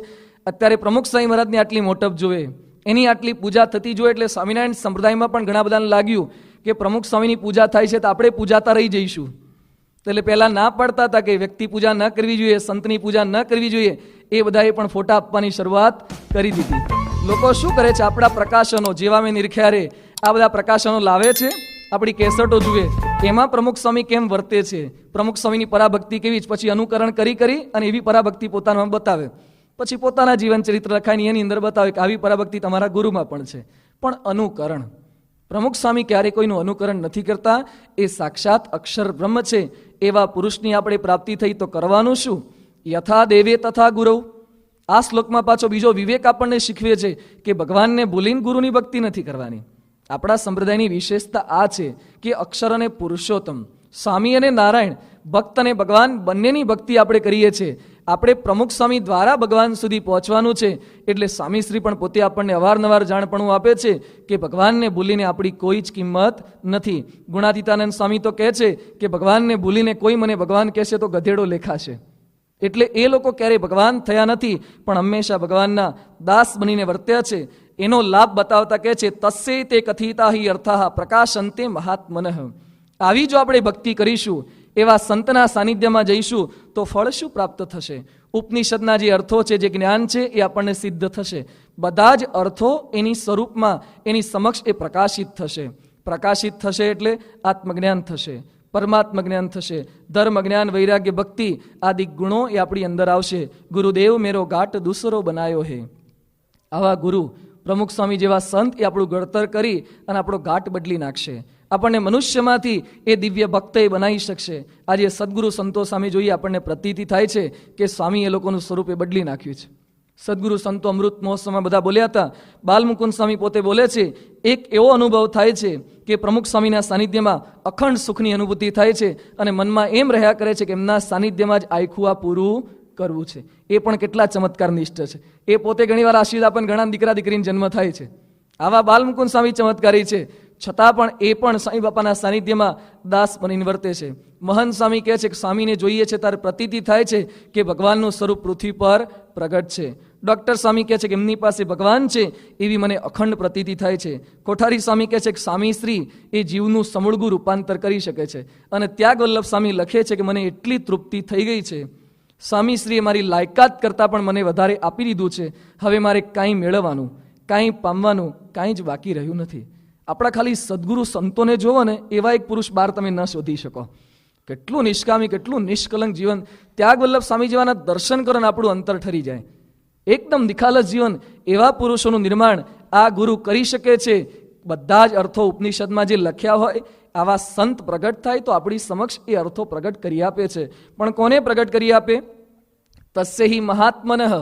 અત્યારે પ્રમુખ સ્વામી મહારાજની આટલી મોટપ જોવે, એની આટલી પૂજા થતી જોઈએ, એટલે સ્વામિનારાયણ સંપ્રદાયમાં પણ ઘણા બધાને લાગ્યું કે પ્રમુખ સ્વામીની પૂજા થાય છે તો આપણે પૂજાતા રહી જઈશું. એટલે પહેલાં ના પાડતા હતા કે વ્યક્તિ પૂજા ન કરવી જોઈએ, સંતની પૂજા ન કરવી જોઈએ, એ બધાએ પણ ફોટા આપવાની શરૂઆત કરી દીધી. લોકો શું કરે છે, આપણા પ્રકાશનો જેવા મેં નિરખ્યા રે આ બધા પ્રકાશનો લાવે છે, આપણી કેસેટો જુએ, એમાં પ્રમુખ સ્વામી કેમ વર્તે છે, પ્રમુખ સ્વામીની પરાભક્તિ કેવી છે, પછી અનુકરણ કરી અને એવી પરાભક્તિ પોતાનામાં બતાવે, પછી પોતાના જીવન ચરિત્ર લખાઈને એની અંદર બતાવે કે આવી પરાભક્તિ તમારા ગુરુમાં પણ છે. પણ અનુકરણ, પ્રમુખ સ્વામી ક્યારેય કોઈનું અનુકરણ નથી કરતા. એ સાક્ષાત અક્ષર બ્રહ્મ છે. એવા પુરુષની આપણે પ્રાપ્તિ થઈ તો કરવાનું શું? યથા દેવે તથા ગુરુ. આ શ્લોકમાં પાછો બીજો વિવેક આપણને શીખવે છે કે ભગવાનને ભૂલીને ગુરુની ભક્તિ નથી કરવાની. આપણા સંપ્રદાયની વિશેષતા આ છે કે અક્ષર અને પુરુષોત્તમ, સ્વામી અને નારાયણ, ભક્ત અને ભગવાન બંનેની ભક્તિ આપણે કરીએ છીએ. આપણે પ્રમુખ સ્વામી દ્વારા ભગવાન સુધી પહોંચવાનું છે. એટલે સ્વામીશ્રી પણ પોતે આપણને અવારનવાર જાણપણું આપે છે કે ભગવાનને ભૂલીને આપણી કોઈ જ કિંમત નથી. ગુણાતીતાનંદ સ્વામી તો કહે છે કે ભગવાનને ભૂલીને કોઈ મને ભગવાન કહેશે તો ગધેડો લેખાશે. એટલે એ લોકો ક્યારેય ભગવાન થયા નથી, પણ હંમેશા ભગવાનના દાસ બનીને વર્ત્યા છે. એનો લાભ બતાવતા કહે છે, તસ્ય તે કથિતા હિ અર્થાઃ પ્રકાશંતે મહાત્મનઃ. આવી જો આપણે ભક્તિ કરીશું, એવા સંતના સાનિધ્યમાં જઈશું તો ફળ શું પ્રાપ્ત થશે? ઉપનિષદના જે અર્થો છે, જે જ્ઞાન છે, એ આપણને સિદ્ધ થશે. બધા જ અર્થો એની સ્વરૂપમાં એની સમક્ષ એ પ્રકાશિત થશે. પ્રકાશિત થશે એટલે આત્મજ્ઞાન થશે, પરમાત્મ જ્ઞાન થશે, ધર્મ જ્ઞાન વૈરાગ્ય ભક્તિ આદિ ગુણો એ આપણી અંદર આવશે. ગુરુદેવ મેરો ઘાટ દૂસરો બનાયો હે. આવા ગુરુ પ્રમુખ સ્વામી જેવા સંત એ આપણું ઘડતર કરી અને આપણો ઘાટ બદલી નાખશે. આપણને મનુષ્યમાંથી એ દિવ્ય ભક્ત એ બનાવી શકશે. આજે સદગુરુ સંતો સામે જોઈએ આપણને પ્રતીતિ થાય છે કે સ્વામી એ લોકોનું સ્વરૂપ એ બદલી નાખ્યું છે. સદગુરુ સંતો અમૃત મહોત્સવમાં બધા બોલ્યા હતા. બાલમુકુંદ સ્વામી પોતે બોલે છે, એક એવો અનુભવ થાય છે કે પ્રમુખ સ્વામીના સાનિધ્યમાં અખંડ સુખની અનુભૂતિ થાય છે અને મનમાં એમ રહ્યા કરે છે કે એમના સાનિધ્યમાં જ આખું આ પૂરું કરવું છે. એ પણ કેટલા ચમત્કાર નિષ્ઠ છે. એ પોતે ઘણીવાર આશીર્વાદ આપણ ઘણા દીકરા દીકરીને જન્મ થાય છે. આવા બાલમુકુંદ સ્વામી ચમત્કારી છે, છતાં પણ એ પણ સ્વામી બાપાના સાનિધ્યમાં દાસ બનીને વર્તે છે. મહંત સ્વામી કહે છે કે સ્વામીને જોઈએ છે ત્યારે પ્રતીતિ થાય છે કે ભગવાનનું સ્વરૂપ પૃથ્વી પર પ્રગટ છે. ડૉક્ટર સ્વામી કહે છે કે એમની પાસે ભગવાન છે એવી મને અખંડ પ્રતીતિ થાય છે. કોઠારી સ્વામી કહે છે કે સ્વામીશ્રી એ જીવનું સમૂળગું રૂપાંતર કરી શકે છે. અને ત્યાગ વલ્લભ સ્વામી લખે છે કે મને એટલી તૃપ્તિ થઈ ગઈ છે, સ્વામીશ્રીએ મારી લાયકાત કરતાં પણ મને વધારે આપી દીધું છે. હવે મારે કાંઈ મેળવવાનું, કાંઈ પામવાનું કાંઈ જ બાકી રહ્યું નથી. આપણા ખાલી સદગુરુ સંતોને જોવો ને, એવા એક પુરુષ બહાર તમે ન શોધી શકો. કેટલું નિષ્કામી, કેટલું નિષ્કલંક જીવન. ત્યાગ વલ્લભ સ્વામી જેવાના દર્શન કરો ને આપણું અંતર ઠરી જાય. એકદમ નિખાલસ જીવન. એવા પુરુષોનું નિર્માણ આ ગુરુ કરી શકે છે. બધા જ અર્થો ઉપનિષદમાં જે લખ્યા હોય, આવા સંત પ્રગટ થાય તો આપણી સમક્ષ એ અર્થો પ્રગટ કરી આપે છે. પણ કોને પ્રગટ કરી આપે? તસ્ય હિ મહાત્મનઃ.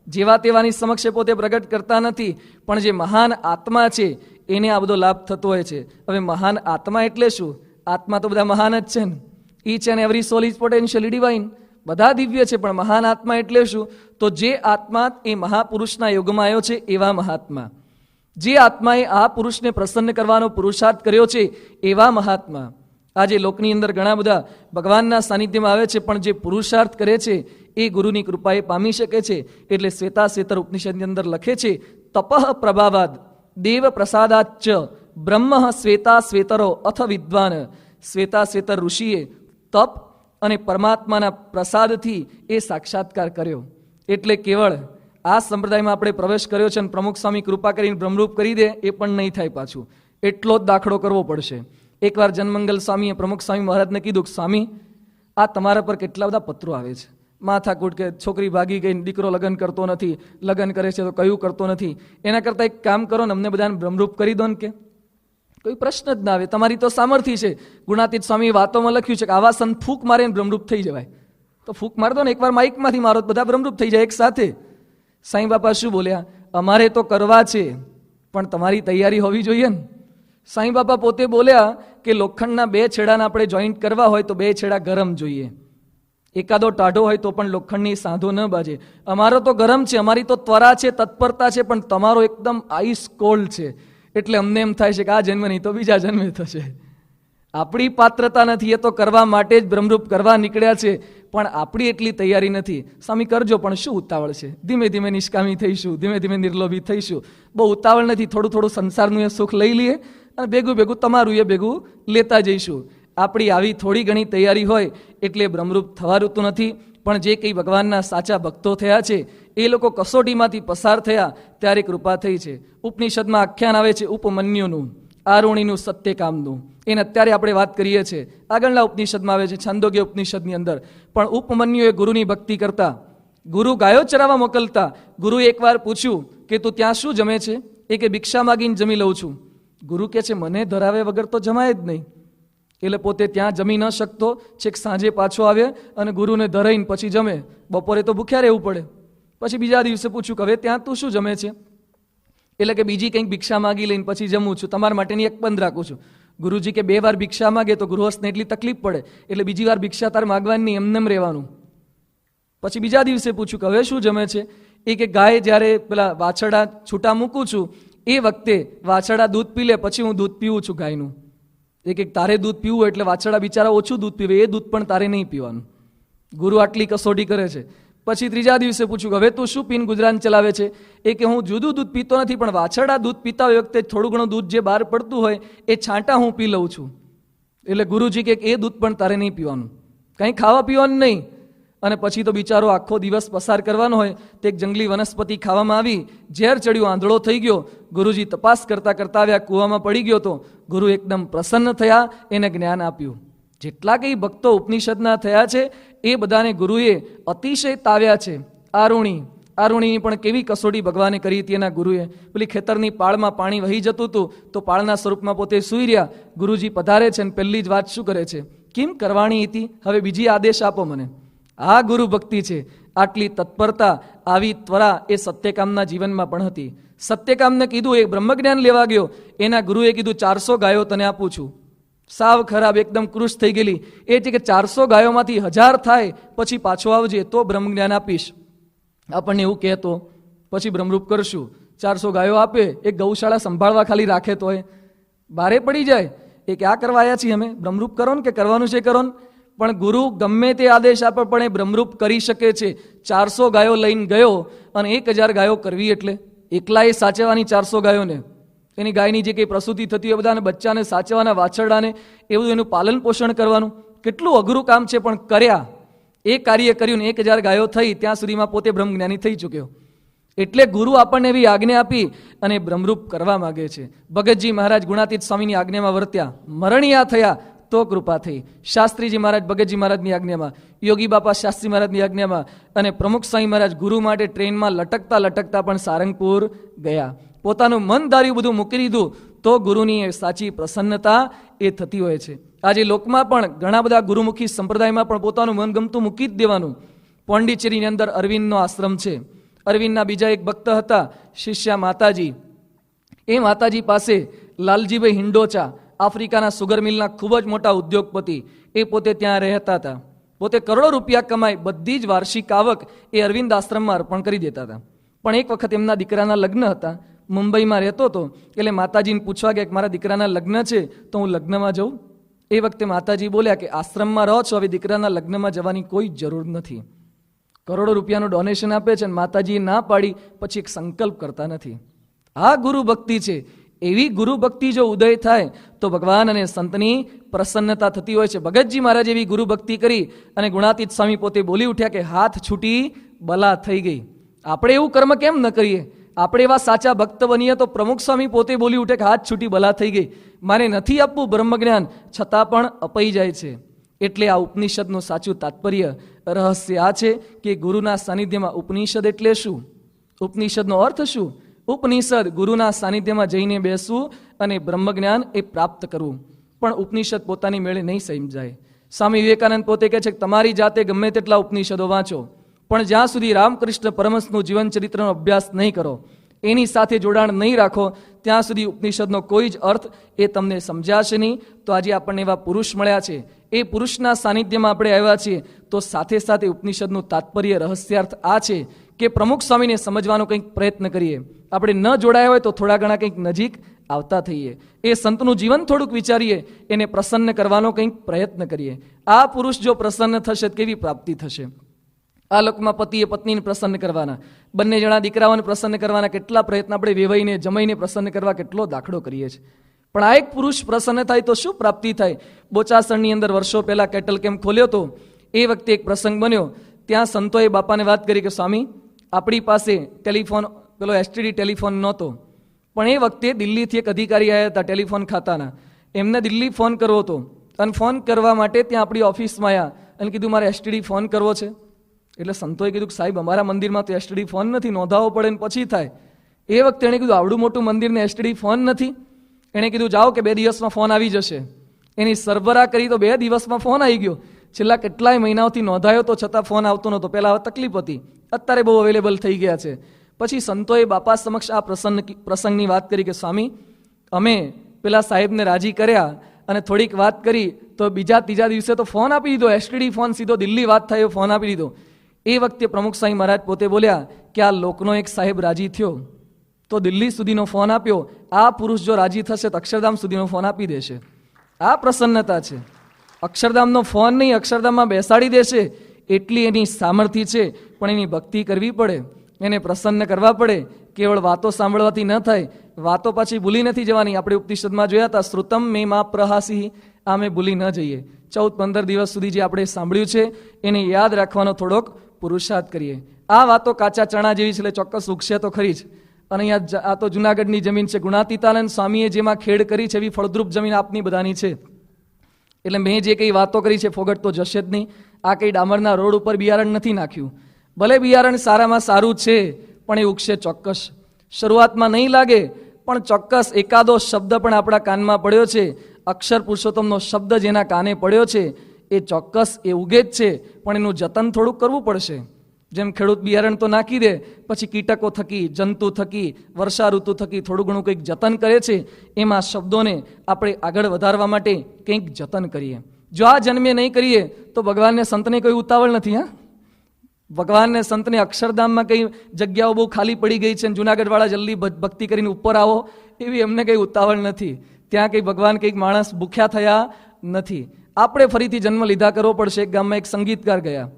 જેવા તેવાની સમક્ષ પોતે પ્રગટ કરતા નથી, પણ જે મહાન આત્મા છે એને આ બધો લાભ થતો હોય છે. હવે મહાન આત્મા એટલે શું? આત્મા તો બધા મહાન જ છે ને. Each and every solve is potentially divine. બધા દિવ્ય છે, પણ મહાન આત્મા એટલે શું? તો જે આત્મા એ મહાપુરુષના યોગમાં આવ્યો છે એવા મહાત્મા. જે આત્માએ આ પુરુષને પ્રસન્ન કરવાનો પુરુષાર્થ કર્યો છે એવા મહાત્મા. આજે લોકની અંદર ઘણા બધા ભગવાનના સાનિધ્યમાં આવે છે, પણ જે પુરુષાર્થ કરે છે એ ગુરુની કૃપાએ પામી શકે છે. એટલે શ્વેતાશ્વેતર ઉપનિષદની અંદર લખે છે, તપઃ પ્રભાવાદ દેવ પ્રસાદાચ બ્રહ્મ શ્વેતાશ્વેતરો અથ વિદ્વાન. શ્વેતાશ્વેતર ઋષિએ તપ અને પરમાત્માના પ્રસાદથી એ સાક્ષાત્કાર કર્યો. એટલે કેવળ આ સંપ્રદાયમાં આપણે પ્રવેશ કર્યો છે અને પ્રમુખ સ્વામી કૃપા કરીને બ્રહ્મરૂપ કરી દે એ પણ નહીં થાય. પાછું એટલો જ દાખલો કરવો પડશે. એકવાર જનમંગલ સ્વામીએ પ્રમુખ સ્વામી મહારાજને કીધું કે સ્વામી, આ તમારા પર કેટલા બધા પત્રો આવે છે, માથાકૂટ કે છોકરી ભાગી ગઈ, દીકરો લગ્ન કરતો નથી, લગ્ન કરે છે તો કયું કરતો નથી. એના કરતાં એક કામ કરો ને, અમને બધાને બ્રહ્મરૂપ કરી દો ને. કે કોઈ પ્રશ્ન જ ના આવે, તમારી તો સામર્થ્ય છે. ગુણાતીત સ્વામી વાતોમાં લખ્યું છે કે આવા સંત ફૂંક મારે બ્રહ્મરૂપ થઈ જવાય. તો ફૂંક મારી દો ને એકવાર, માઇકમાંથી મારો, બધા બ્રહ્મરૂપ થઈ જાય એક સાથે. સાંઈ બાપા શું બોલ્યા? અમારે તો કરવા છે, પણ તમારી તૈયારી હોવી જોઈએ ને. સાંઈ બાપા પોતે બોલ્યા કે લોખંડના 2 છેડાના આપણે જોઈન્ટ કરવા હોય તો 2 છેડા ગરમ જોઈએ. એકાદો ટાઢો હોય તો પણ લોખંડની સાંધો ન બાજે. અમારો તો ગરમ છે, અમારી તો ત્વરા છે, તત્પરતા છે, પણ તમારો એકદમ આઈસ કોલ્ડ છે. એટલે અમને એમ થાય છે કે આ જન્મ નહીં તો બીજા જન્મે થશે. આપણી પાત્રતા નથી, એ તો કરવા માટે જ બ્રહ્મરૂપ કરવા નીકળ્યા છે, પણ આપણી એટલી તૈયારી નથી. સ્વામી કરજો, પણ શું ઉતાવળ છે? ધીમે ધીમે નિષ્કામી થઈશું, ધીમે ધીમે નિર્લોભી થઈશું. બહુ ઉતાવળ નથી, થોડું થોડું સંસારનું એ સુખ લઈ લઈએ અને ભેગું ભેગું તમારું એ ભેગું લેતા જઈશું. આપણી આવી થોડી ઘણી તૈયારી હોય એટલે બ્રહ્મરૂપ થવાતું નથી. પણ જે કંઈ ભગવાનના સાચા ભક્તો થયા છે એ લોકો કસોટીમાંથી પસાર થયા ત્યારે કૃપા થઈ છે. ઉપનિષદમાં આખ્યાન આવે છે ઉપમન્યુનું, આરુણીનું, સત્યકામનું. એને અત્યારે આપણે વાત કરીએ છીએ. આગળના ઉપનિષદમાં આવે છે, છાંદોગ્ય ઉપનિષદની અંદર. પણ ઉપમન્યુએ ગુરુની ભક્તિ કરતા, ગુરુ ગાયો ચરાવવા મોકલતા. ગુરુએ એકવાર પૂછ્યું કે તું ત્યાં શું જમે છે? એ કે ભિક્ષા માગીને જમી લઉં છું. ગુરુ કહે છે મને ધરાવે વગર તો જમાય જ નહીં. એટલે પોતે ત્યાં જમી ન શકતો, છેક સાંજે પાછો આવે અને ગુરુને ધરાઈને પછી જમે. બપોરે તો ભૂખ્યા રહેવું પડે. પછી બીજા દિવસે પૂછ્યું કે હવે ત્યાં તું શું જમે છે? એટલે કે બીજી કંઈક ભિક્ષા માગી લઈને પછી જમું છું, તમારા માટેની એક બંધ રાખું છું. ગુરુજી કે 2 વાર ભિક્ષા માગે તો ગૃહસ્થને એટલી તકલીફ પડે, એટલે બીજી વાર ભિક્ષા તાર માગવાની નહીં, એમનેમ રહેવાનું. પછી બીજા દિવસે પૂછ્યું કે હવે શું જમે છે? એ કે ગાય જ્યારે પેલા વાછરડા છૂટા મૂકું છું એ વખતે વાછરડા દૂધ પી લે, પછી હું દૂધ પીવું છું ગાયનું. એક તારે દૂધ પીવું એટલે વાછરડા બિચારા ઓછું દૂધ પીવે, એ દૂધ પણ તારે નહીં પીવાનું. ગુરુ આટલી કસોટી કરે છે. પછી ત્રીજા દિવસે પૂછ્યું કે હવે તું શું પીને ગુજરાન ચલાવે છે? એ કે હું જુદું દૂધ પીતો નથી, પણ વાછરડા દૂધ પીતા હોય વખતે થોડું ઘણું દૂધ જે બહાર પડતું હોય એ છાંટા હું પી લઉં છું. એટલે ગુરુજી કે એ દૂધ પણ તારે નહીં પીવાનું, કંઈ ખાવા પીવાનું નહીં. અને પછી તો બિચારો આખો દિવસ પસાર કરવાનો હોય તે એક જંગલી વનસ્પતિ ખાવામાં આવી, ઝેર ચડ્યું, આંધળો થઈ ગયો. ગુરુજી તપાસ કરતા કરતા આવ્યા, કૂવામાં પડી ગયો. તો ગુરુ એકદમ પ્રસન્ન થયા, એને જ્ઞાન આપ્યું. જેટલા કંઈ ભક્તો ઉપનિષદના થયા છે એ બધાને ગુરુએ અતિશય તાવ્યા છે. આરુણીની પણ કેવી કસોટી ભગવાને કરી હતી એના ગુરુએ. પેલી ખેતરની પાળમાં પાણી વહી જતું હતું તો પાળના સ્વરૂપમાં પોતે સૂઈ રહ્યા. ગુરુજી પધારે છે અને પહેલી જ વાત શું કરે છે? કેમ કરવાની હતી, હવે બીજી આદેશ આપો મને. આ ગુરુ ભક્તિ છે. આટલી તત્પરતા, આવી ત્વરા એ સત્યકામના જીવનમાં પણ હતી. સત્યકામને કીધું, એ બ્રહ્મજ્ઞાન લેવા ગયો, એના ગુરુએ કીધું 400 ગાયો તને આપું છું. સાવ ખરાબ, એકદમ કૃશ થઈ ગયેલી. એ છે કે 400 ગાયોમાંથી 1000 થાય પછી પાછો આવજે તો બ્રહ્મજ્ઞાન આપીશ. આપણને એવું કહેતો પછી બ્રહ્મરૂપ કરશું. 400 ગાયો આપે, એક ગૌશાળા સંભાળવા ખાલી રાખે તો એ બારે પડી જાય. એ કે આ કરવા આવ્યા છીએ અમે, બ્રહ્મરૂપ કરો ને, કે કરવાનું છે કરો ને. પણ ગુરુ ગમે તે આદેશ આપે પણ એ બ્રહ્મરૂપ કરી શકે છે. 400 ગાયો લઈને ગયો અને 1000 ગાયો કરવી એટલે એકલા એ સાચવવાની 400 ગાયોને, એની ગાયની જે કંઈ પ્રસૂતિ થતી હોય બધાને, બચ્ચાને સાચવવાના, વાછરડાને, એ બધું એનું પાલન પોષણ કરવાનું કેટલું અઘરું કામ છે. પણ કર્યા, એ કાર્ય કર્યું ને 1000 ગાયો થઈ, ત્યાં સુધીમાં પોતે બ્રહ્મજ્ઞાની થઈ ચૂક્યો. એટલે ગુરુ આપણને એવી આજ્ઞા આપી અને બ્રહ્મરૂપ કરવા માગે છે. ભગતજી મહારાજ ગુણાતીત સ્વામીની આજ્ઞામાં વર્ત્યા, મરણિયા થયા તો કૃપા થઈ. શાસ્ત્રીજી મહારાજ ભગતજી મહારાજની આજ્ઞામાં, યોગી બાપા શાસ્ત્રી મહારાજની આજ્ઞામાં, અને પ્રમુખ સ્વામી મહારાજ ગુરુ માટે ટ્રેનમાં લટકતા લટકતા પણ સારંગપુર ગયા. પોતાનું મન ધાર્યું બધું મૂકી દીધું તો ગુરુની સાચી પ્રસન્નતા એ થતી હોય છે. આજે લોકમાં પણ ઘણા બધા ગુરુમુખી સંપ્રદાયમાં પણ પોતાનું મન ગમતું મૂકી જ દેવાનું. પોંડિચેરીની અંદર અરવિંદનો આશ્રમ છે. અરવિંદના બીજા એક ભક્ત હતા, શિષ્યા માતાજી. એ માતાજી પાસે લાલજીભાઈ હિંડોચા, આફ્રિકાના સુગર મિલના ખૂબ જ મોટા ઉદ્યોગપતિ, એ પોતે ત્યાં રહેતા હતા. પોતે કરોડો રૂપિયા કમાય, બધી જ વાર્ષિક આવક એ અરવિંદ આશ્રમમાં અર્પણ કરી દેતા હતા. પણ એક વખત એમના દીકરાના લગ્ન હતા, મુંબઈમાં રહેતો હતો. એટલે માતાજીને પૂછવા ગયા કે મારા દીકરાના લગ્ન છે તો હું લગ્નમાં જાઉં. એ વખતે માતાજી બોલ્યા કે આશ્રમમાં રહો છો, હવે દીકરાના લગ્નમાં જવાની કોઈ જરૂર નથી. કરોડો રૂપિયાનું ડોનેશન આપે છે અને માતાજીએ ના પાડી પછી એક સંકલ્પ કરતા નથી. આ ગુરુ ભક્તિ છે. એવી ગુરુ ભક્તિ જો ઉદય થાય તો ભગવાન અને સંતની પ્રસન્નતા થતી હોય છે. ભગતજી મહારાજ એવી ગુરુ ભક્તિ કરી અને ગુણાતીત સ્વામી પોતે બોલી ઉઠ્યા કે હાથ છૂટી બલા થઈ ગઈ. આપણે એવું કર્મ કેમ ન કરીએ? આપણે એવા સાચા ભક્ત બનીએ તો પ્રમુખ સ્વામી પોતે બોલી ઉઠે કે હાથ છૂટી બલા થઈ ગઈ, મારે નથી આપવું બ્રહ્મજ્ઞાન, છતાં પણ અપાઈ જાય છે. એટલે આ ઉપનિષદનું સાચું તાત્પર્ય, રહસ્ય આ છે કે ગુરુના સાનિધ્યમાં, ઉપનિષદ એટલે શું? ઉપનિષદનો અર્થ શું? ઉપનિષદ ગુરુના સાનિધ્યમાં જઈને બેસવું અને બ્રહ્મજ્ઞાન એ પ્રાપ્ત કરવું. પણ ઉપનિષદ પોતાની મેળે નહીં સમજાય. સ્વામી વિવેકાનંદ પોતે કહે છે કે તમારી જાતે ગમે તેટલા ઉપનિષદો વાંચો, પણ જ્યાં સુધી રામકૃષ્ણ પરમહંસનું જીવન ચરિત્રનો અભ્યાસ નહીં કરો, એની સાથે જોડાણ નહીં રાખો, ત્યાં સુધી ઉપનિષદનો કોઈ જ અર્થ એ તમને સમજાશે નહીં. તો આજે આપણને એવા પુરુષ મળ્યા છે, એ પુરુષના સાનિધ્યમાં આપણે આવ્યા છીએ, તો સાથે સાથે ઉપનિષદનું તાત્પર્ય, રહસ્યાર્થ આ છે કે પ્રમુખ સ્વામીને સમજવાનો કંઈક પ્રયત્ન કરીએ. આપણે ન જોડાયા હોય તો થોડા ઘણા કંઈક નજીક આવતા થઈએ. એ સંતનું જીવન થોડુંક વિચારીએ, એને પ્રસન્ન કરવાનો કંઈક પ્રયત્ન કરીએ. આ પુરુષ જો પ્રસન્ન થશે તો કેવી પ્રાપ્તિ થશે? આ લોકમાં પતિએ પત્નીને પ્રસન્ન કરવાના, બંને જણા દીકરાઓને પ્રસન્ન કરવાના કેટલા પ્રયત્ન આપણે વેવાઈને જમાઈને પ્રસન્ન કરવા કેટલો દાખલો કરીએ છીએ. પણ આ એક પુરુષ પ્રસન્ન થાય તો શું પ્રાપ્તિ થાય? બોચાસણની અંદર વર્ષો પહેલા કેટલ કેમ્પ ખોલ્યો હતો. એ વખતે એક પ્રસંગ બન્યો. ત્યાં સંતોએ બાપાને વાત કરી કે સ્વામી, આપણી પાસે ટેલિફોન, પેલો એસટીડી ટેલિફોન નહોતો, પણ એ વખતે દિલ્હીથી એક અધિકારી આવ્યા હતા ટેલિફોન ખાતાના. એમને દિલ્હી ફોન કરવો હતો અને ફોન કરવા માટે ત્યાં આપણી ઓફિસમાં આવ્યા અને કીધું મારે એસટીડી ફોન કરવો છે. એટલે સંતોએ કીધું કે સાહેબ અમારા મંદિરમાં તો એસટીડી ફોન નથી, નોંધાવવો પડે ને પછી થાય. એ વખતે એણે કીધું આવડું મોટું મંદિરને એસટીડી ફોન નથી. એણે કીધું જાઓ કે 2 દિવસમાં ફોન આવી જશે. એની સરભરા કરી તો 2 દિવસમાં ફોન આવી ગયો. છેલ્લા કેટલાય મહિનાઓથી નોંધાયો તો છતાં ફોન આવતો નહોતો. પહેલાં તકલીફ હતી, અત્યારે બહુ અવેલેબલ થઈ ગયા છે. પછી સંતોએ બાપા સમક્ષ આ પ્રસંગની વાત કરી કે સ્વામી, અમે પેલા સાહેબને રાજી કર્યા અને થોડીક વાત કરી તો બીજા ત્રીજા દિવસે તો ફોન આપી દીધો, એસટીડી ફોન સીધો દિલ્હી વાત થાય ફોન આપી દીધો. એ વખતે પ્રમુખ સ્વામી મહારાજ પોતે બોલ્યા કે આ લોકનો એક સાહેબ રાજી થયો તો દિલ્હી સુધીનો ફોન આપ્યો. આ પુરુષ જો રાજી થશે તો અક્ષરધામ સુધીનો ફોન આપી દેશે. આ પ્રસન્નતા છે. અક્ષરધામનો ફોન નહીં, અક્ષરધામમાં બેસાડી દેશે એટલી એની સામર્થ્ય છે. પણ એની ભક્તિ કરવી પડે, એને પ્રસન્ન કરવા પડે. કેવળ વાતો સાંભળવાથી ન થાય. વાતો પાછી ભૂલી નથી જવાની. આપણે ઉપનિષદમાં જોયા હતા, શ્રુતમ મે મા પ્રહાસી, આ મેં ભૂલી ન જઈએ. 14-15 દિવસ સુધી જે આપણે સાંભળ્યું છે એને યાદ રાખવાનો થોડોક પુરુષાર્થ કરીએ. આ વાતો કાચા ચણા જેવી છે એટલે ચોક્કસ ઉગશે તો ખરી જ. અને અહીંયા આ તો જુનાગઢની જમીન છે. ગુણાતીતાનંદ સ્વામીએ જેમાં ખેડ કરી છે એવી ફળદ્રુપ જમીન આપની બધાની છે. એટલે મેં જે કંઈ વાતો કરી છે ફોગટ તો જશે જ નહીં. આ કંઈ ડામરના રોડ ઉપર બિયારણ નથી નાખ્યું. ભલે બિયારણ સારામાં સારું છે પણ એ ઉગશે ચોક્કસ. શરૂઆતમાં નહીં લાગે પણ ચોક્કસ એકાદો શબ્દ પણ આપણા કાનમાં પડ્યો છે. અક્ષર પુરુષોત્તમનો શબ્દ જેના કાને પડ્યો છે એ ચોક્કસ એ ઉગે જ છે. પણ એનું જતન થોડુંક કરવું પડશે. જેમ ખેડૂત બિયારણ તો નાખી દે, પછી કીટકો થકી, જંતુ થકી, વર્ષા ઋતુ થકી થોડું ઘણું કંઈક જતન કરે છે. એમાં શબ્દોને આપણે આગળ વધારવા માટે કંઈક જતન કરીએ. જો આ જન્મે નહીં કરીએ તો ભગવાનને સંતને કોઈ ઉતાવળ નથી. હા, ભગવાનને સંતને અક્ષરધામમાં કંઈ જગ્યાઓ બહુ ખાલી પડી ગઈ છે, જુનાગઢવાળા જલ્દી ભક્તિ કરીને ઉપર આવો એવી એમને કંઈ ઉતાવળ નથી. ત્યાં કંઈ ભગવાન કંઈક માણસ ભૂખ્યા થયા નથી. આપણે ફરીથી જન્મ લીધા કરવો પડશે. એક ગામમાં એક સંગીતકાર ગયા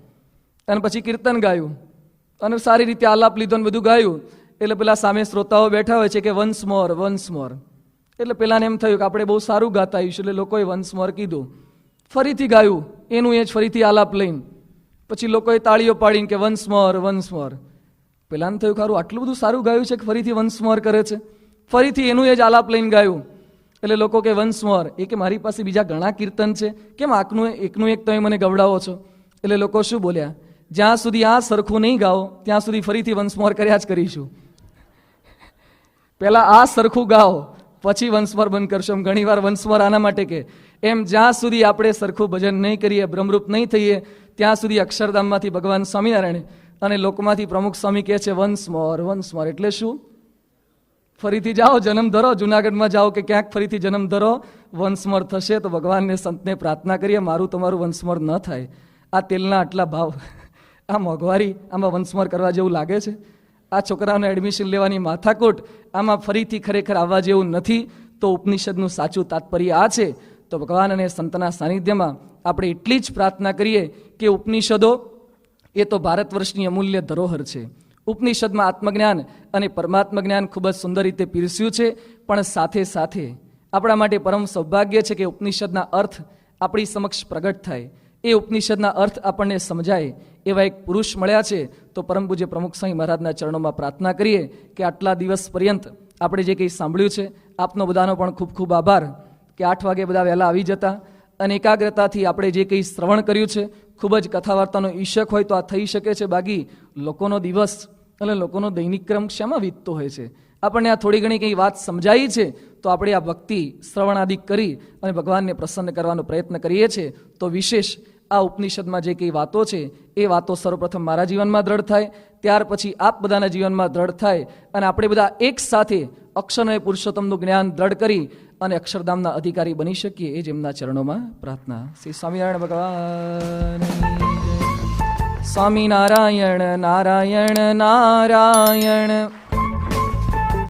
અને પછી કીર્તન ગાયું અને સારી રીતે આલાપ લીધો ને બધું ગાયું. એટલે પેલા સામે શ્રોતાઓ બેઠા હોય છે કે વન્સ મોર, વન્સ મોર. એટલે પેલાને એમ થયું કે આપણે બહુ સારું ગાતા આવીશું, એટલે લોકોએ વન્સ મોર કીધું. ફરીથી ગાયું એનું એ જ ફરીથી આલાપ લઈને. પછી લોકોએ તાળીઓ પાડીને કે વન્સ મોર, વન્સ મોર. પેલાને થયું ખારું આટલું બધું સારું ગાયું છે કે ફરીથી વન્સ મોર કરે છે. ફરીથી એનું એ જ આલાપ લઈને ગાયું. એટલે લોકો કે વન્સ મોર. એ કે મારી પાસે બીજા ઘણા કીર્તન છે, કેમ એકનું એક તમે મને ગવડાવો છો? એટલે લોકો શું બોલ્યા, જ્યાં સુધી આ સરખું નહીં ગાઓ ત્યાં સુધી ફરીથી વન્સ મોર કર્યા જ કરીશું. પહેલા આ સરખું ગાઓ પછી વન્સ મોર બંધ કરશો. ઘણી વાર વન્સ મોર આના માટે કે એમ જ્યાં સુધી આપણે સરખું ભજન નહીં કરીએ, બ્રહ્મરૂપ નહીં થઈએ ત્યાં સુધી અક્ષરધામમાંથી ભગવાન સ્વામિનારાયણ અને લોકમાંથી પ્રમુખ સ્વામી કહે છે વન્સ મોર, વન્સ મોર. એટલે શું? ફરીથી જાઓ, જન્મ ધરો, જુનાગઢમાં જાઓ કે ક્યાંક ફરીથી જન્મ ધરો, વન્સ મોર થશે. તો ભગવાનને સંતને પ્રાર્થના કરીએ મારું તમારું વન્સ મોર ન થાય. આ તેલના આટલા ભાવ, આ મોંઘવારી, આમાં વંશમોર કરવા જેવું લાગે છે? આ છોકરાઓને એડમિશન લેવાની માથાકૂટ, આમાં ફરીથી ખરેખર આવવા જેવું નથી. તો ઉપનિષદનું સાચું તાત્પર્ય આ છે. તો ભગવાન અને સંતના સાનિધ્યમાં આપણે એટલી જ પ્રાર્થના કરીએ કે ઉપનિષદો એ તો ભારત વર્ષની અમૂલ્ય ધરોહર છે. ઉપનિષદમાં આત્મજ્ઞાન અને પરમાત્મ જ્ઞાન ખૂબ જ સુંદર રીતે પીરસ્યું છે. પણ સાથે સાથે આપણા માટે પરમ સૌભાગ્ય છે કે ઉપનિષદના અર્થ આપણી સમક્ષ પ્રગટ થાય, એ ઉપનિષદના અર્થ આપણને સમજાય એવા એક પુરુષ મળ્યા છે. તો પરમ પૂજ્ય પ્રમુખ સ્વામી મહારાજના ચરણોમાં પ્રાર્થના કરીએ કે આટલા દિવસ પર્યંત આપણે જે કંઈ સાંભળ્યું છે આપનો બધાનો પણ ખૂબ ખૂબ આભાર કે 8 વાગે બધા વહેલા આવી જતા અને એકાગ્રતાથી આપણે જે કંઈ શ્રવણ કર્યું છે. ખૂબ જ કથા વાર્તાનો ઈશક હોય તો આ થઈ શકે છે. બાકી લોકોનો દિવસ અને લોકોનો દૈનિક ક્રમ શેમાં વીતતો હોય છે? આપણને આ થોડી ઘણી કંઈ વાત સમજાઈ છે તો આપણે આ ભક્તિ શ્રવણ આદિ કરી અને ભગવાનને પ્રસન્ન કરવાનો પ્રયત્ન કરીએ છીએ. તો વિશેષ આ ઉપનિષદમાં જે કંઈ વાતો છે એ વાતો સર્વપ્રથમ મારા જીવનમાં દ્રઢ થાય, ત્યાર પછી આપ બધાના જીવનમાં દ્રઢ થાય અને આપણે બધા એક સાથે અક્ષર અને પુરુષોત્તમનું જ્ઞાન દ્રઢ કરી અને અક્ષરધામના અધિકારી બની શકીએ. એ જ એમના ચરણોમાં પ્રાર્થના. શ્રી સ્વામિનારાયણ ભગવાન. સ્વામી નારાયણ નારાયણ નારાયણ.